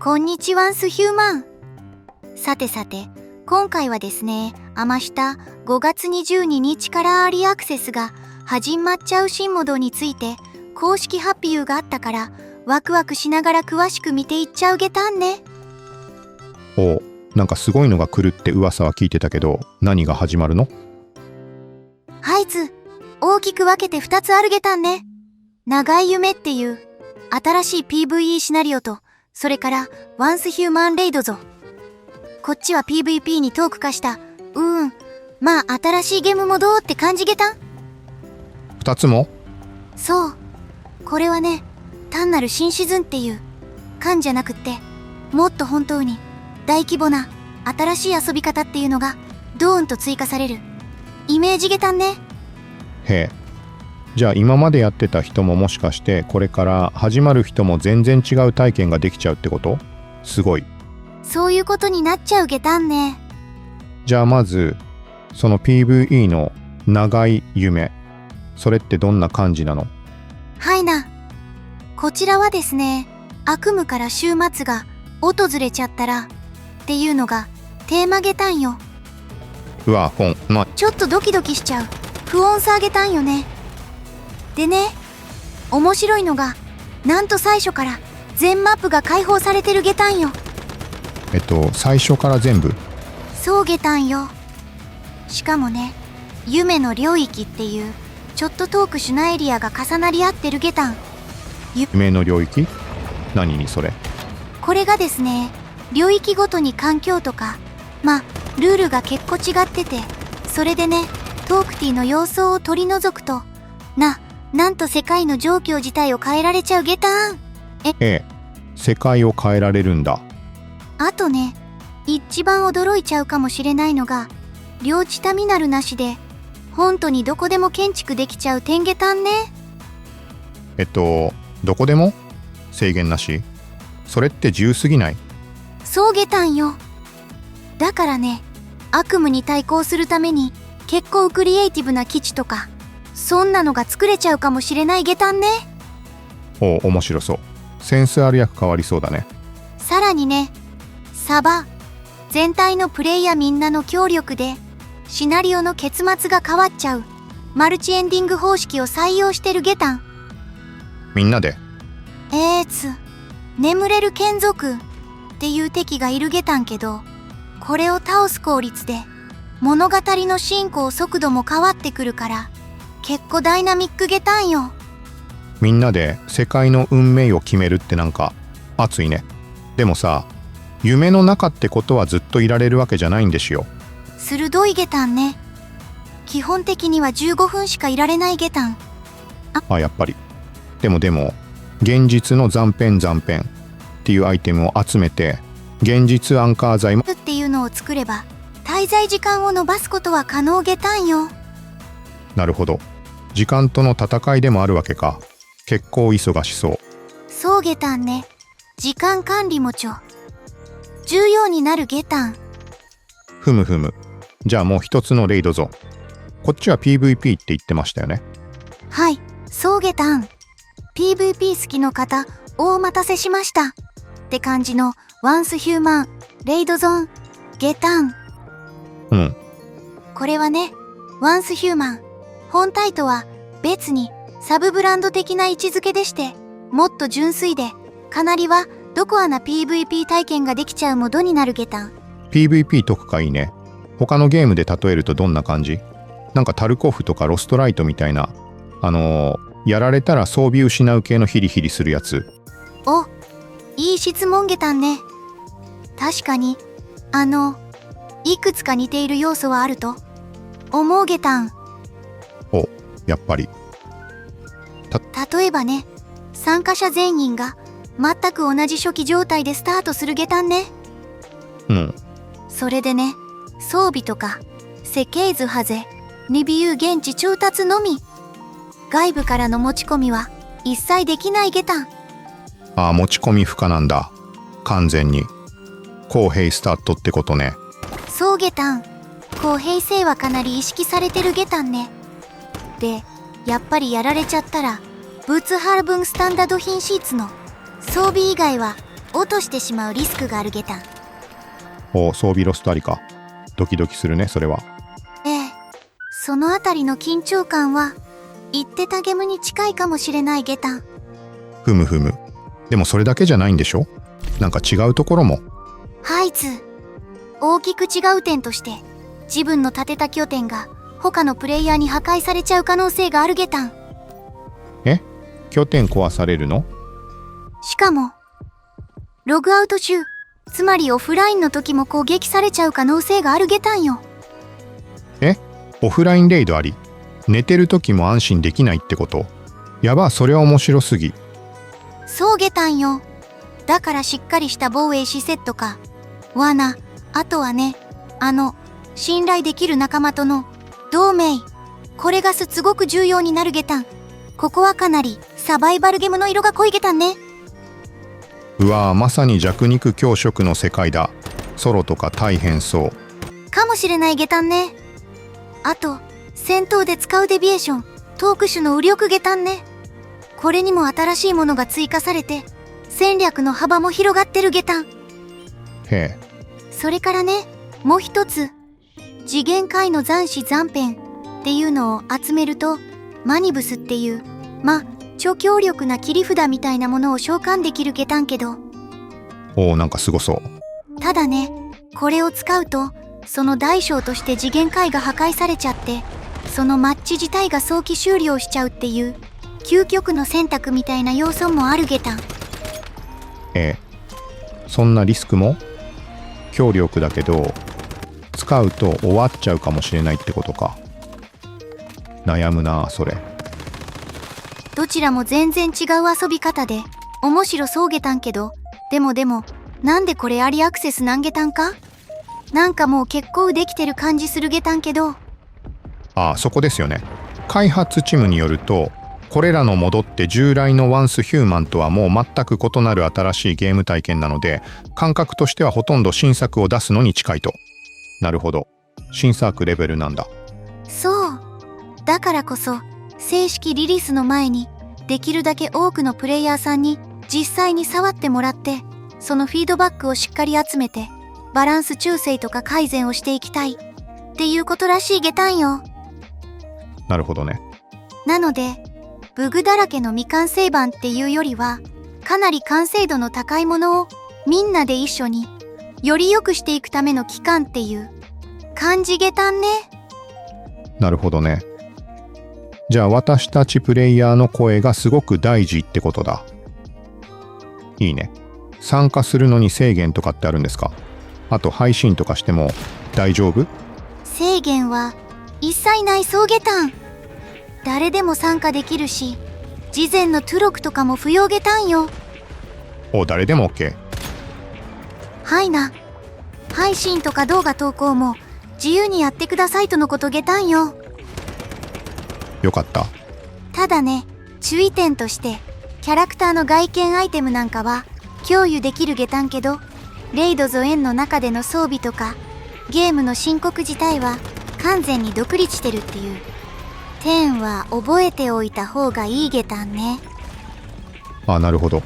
こんにちはンスヒューマン。さてさて、今回はですね、明日5月22日からアーリーアクセスが始まっちゃう新モードについて公式発表があったからワクワクしながら詳しく見ていっちゃうゲタンね。おう、なんかすごいのが来るって噂は聞いてたけど、何が始まるの？はいつ、大きく分けて2つあるゲタンね。長い夢っていう新しい PVE シナリオと、それからワンスヒューマンレイドぞ。こっちは PVP にトーク化した、まあ新しいゲームモードって感じゲタン。2つも？そう。これはね、単なる新シーズンっていう感じゃなくって、もっと本当に大規模な新しい遊び方っていうのがドーンと追加されるイメージゲタンね。へえ。じゃあ今までやってた人ももしかしてこれから始まる人も全然違う体験ができちゃうってこと？すごい。そういうことになっちゃうゲタンね。じゃあまずその PVE の長い夢、それってどんな感じなの？はいな。こちらはですね、悪夢から週末が訪れちゃったらっていうのがテーマゲタンよ。うわ、ちょっとドキドキしちゃう不穏さゲタンよね。でね、面白いのがなんと最初から全マップが開放されてるゲタンよ。最初から全部？そうゲタンよ。しかもね、夢の領域っていうちょっと特殊なエリアが重なり合ってるゲタン。夢の領域？何にそれ？これがですね、領域ごとに環境とかルールが結構違ってて、それでね、トークティーの要素を取り除くとなんと世界の状況自体を変えられちゃうゲタン。世界を変えられるんだ。あとね、一番驚いちゃうかもしれないのが、領地タミナルなしで本当にどこでも建築できちゃう点ゲタンね。どこでも？制限なし？それって自由すぎない？そうゲタンよ。だからね、悪夢に対抗するために結構クリエイティブな基地とかそんなのが作れちゃうかもしれないゲタンね。面白そう。センスある役変わりそうだね。さらにね、サバ全体のプレイヤーみんなの協力でシナリオの結末が変わっちゃうマルチエンディング方式を採用してるゲタン。みんなで？眠れる眷属っていう敵がいるゲタンけど、これを倒す効率で物語の進行速度も変わってくるから結構ダイナミックゲタンよ。みんなで世界の運命を決めるってなんか熱いね。でもさ、夢の中ってことはずっといられるわけじゃないんですよ。鋭いゲタンね。基本的には15分しかいられないゲタン。やっぱり。でも現実の残片っていうアイテムを集めて現実アンカー剤もっていうのを作れば滞在時間を伸ばすことは可能ゲタンよ。なるほど。時間との戦いでもあるわけか。結構忙しそう。そうゲタンね。時間管理も重要になるゲタン。ふむ。じゃあもう一つのレイドぞ。こっちは PVP って言ってましたよね。はい、そうゲタン。PVP 好きの方、お待たせしましたって感じのワンスヒューマンレイドゾーンゲタン。これはね、ワンスヒューマン本体とは別にサブブランド的な位置づけでして、もっと純粋でかなりはどこあな PVP 体験ができちゃうモードになるゲタン。 PVP 特化いいね。他のゲームで例えるとどんな感じ？なんかタルコフとかロストライトみたいなやられたら装備失う系のヒリヒリするやつ？いい質問ゲタンね。確かにいくつか似ている要素はあると思うゲタン。やっぱり。例えばね、参加者全員が全く同じ初期状態でスタートするゲタンね。それでね、装備とか設計図ハゼレビュー現地調達のみ、外部からの持ち込みは一切できないゲタン。持ち込み不可なんだ。完全に公平スタートってことね。そうゲタン。公平性はかなり意識されてるゲタンね。で、やっぱりやられちゃったらブーツハーブンスタンダード品シーツの装備以外は落としてしまうリスクがあるゲタン。お、装備ロストありか。ドキドキするね、それは。ええ、そのあたりの緊張感は言ってたゲムに近いかもしれないゲタン。ふむふむ。でもそれだけじゃないんでしょ？なんか違うところも。ハイツ、大きく違う点として自分の建てた拠点が他のプレイヤーに破壊されちゃう可能性があるゲタン。え？拠点壊されるの？しかもログアウト中、つまりオフラインの時も攻撃されちゃう可能性があるゲタンよ。え？オフラインレイドあり？寝てる時も安心できないってこと？やば、それは面白すぎ。そうゲタンよ。だからしっかりした防衛施設とか罠、あとはね、信頼できる仲間との同盟、これがすごく重要になるゲタン。ここはかなりサバイバルゲムの色が濃いゲタンね。うわー、まさに弱肉強食の世界だ。ソロとか大変そう。かもしれないゲタンね。あと戦闘で使うデビエーション、トーク種の右翼ゲタンね。これにも新しいものが追加されて戦略の幅も広がってるゲタン。へえ。それからね、もう一つ、次元界の残滓残片っていうのを集めるとマニブスっていう超強力な切り札みたいなものを召喚できるゲタンけど、おー、なんかすごそう。ただね、これを使うとその大小として次元界が破壊されちゃって、そのマッチ自体が早期終了しちゃうっていう究極の選択みたいな要素もあるゲタン。そんなリスクも？強力だけど使うと終わっちゃうかもしれないってことか。悩むなそれ。どちらも全然違う遊び方で面白そうゲタンけど、でもなんでこれアリアクセスなんゲタンか？なんかもう結構できてる感じするゲタンけど。ああ、そこですよね。開発チームによると、これらのモドって従来のワンスヒューマンとはもう全く異なる新しいゲーム体験なので、感覚としてはほとんど新作を出すのに近いと。なるほど。新作レベルなんだ。そう。だからこそ正式リリースの前にできるだけ多くのプレイヤーさんに実際に触ってもらって、そのフィードバックをしっかり集めてバランス調整とか改善をしていきたいっていうことらしいゲタンよ。なるほどね。なのでブグだらけの未完成版っていうよりは、かなり完成度の高いものをみんなで一緒により良くしていくための期間っていう感じゲタンね。なるほどね。じゃあ私たちプレイヤーの声がすごく大事ってことだ。いいね。参加するのに制限とかってあるんですか？あと配信とかしても大丈夫？制限は一切ないそうゲタン。誰でも参加できるし、事前のトゥロクとかも不要ゲタンよ。お、誰でも OK。はいな。配信とか動画投稿も自由にやってくださいとのことゲタンよ。よかった。ただね、注意点としてキャラクターの外見アイテムなんかは共有できるゲタンけど、レイドゾエンの中での装備とかゲームの申告自体は完全に独立してるっていう点は覚えておいた方がいいゲタンね。あ、なるほど。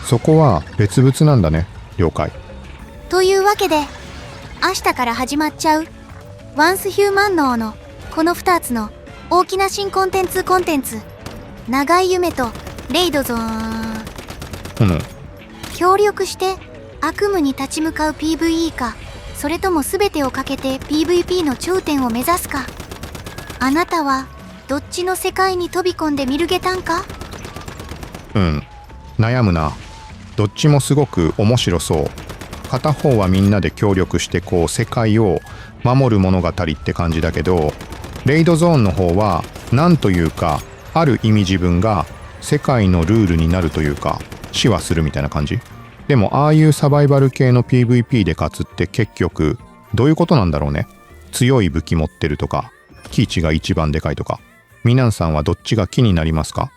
そこは別々なんだね。了解。というわけで明日から始まっちゃうワンスヒューマン脳のこの2つの大きな新コンテンツ、長い夢とレイドゾーン、協力して悪夢に立ち向かう PVE か、それとも全てをかけて PVP の頂点を目指すか。あなたはどっちの世界に飛び込んでみるゲタンか？悩むな。どっちもすごく面白そう。片方はみんなで協力してこう世界を守る物語って感じだけど、レイドゾーンの方はなんというか、ある意味自分が世界のルールになるというか、死はするみたいな感じ。でもああいうサバイバル系の PVP で勝つって結局どういうことなんだろうね。強い武器持ってるとか、キーチが一番でかいとか。皆さんはどっちが気になりますか？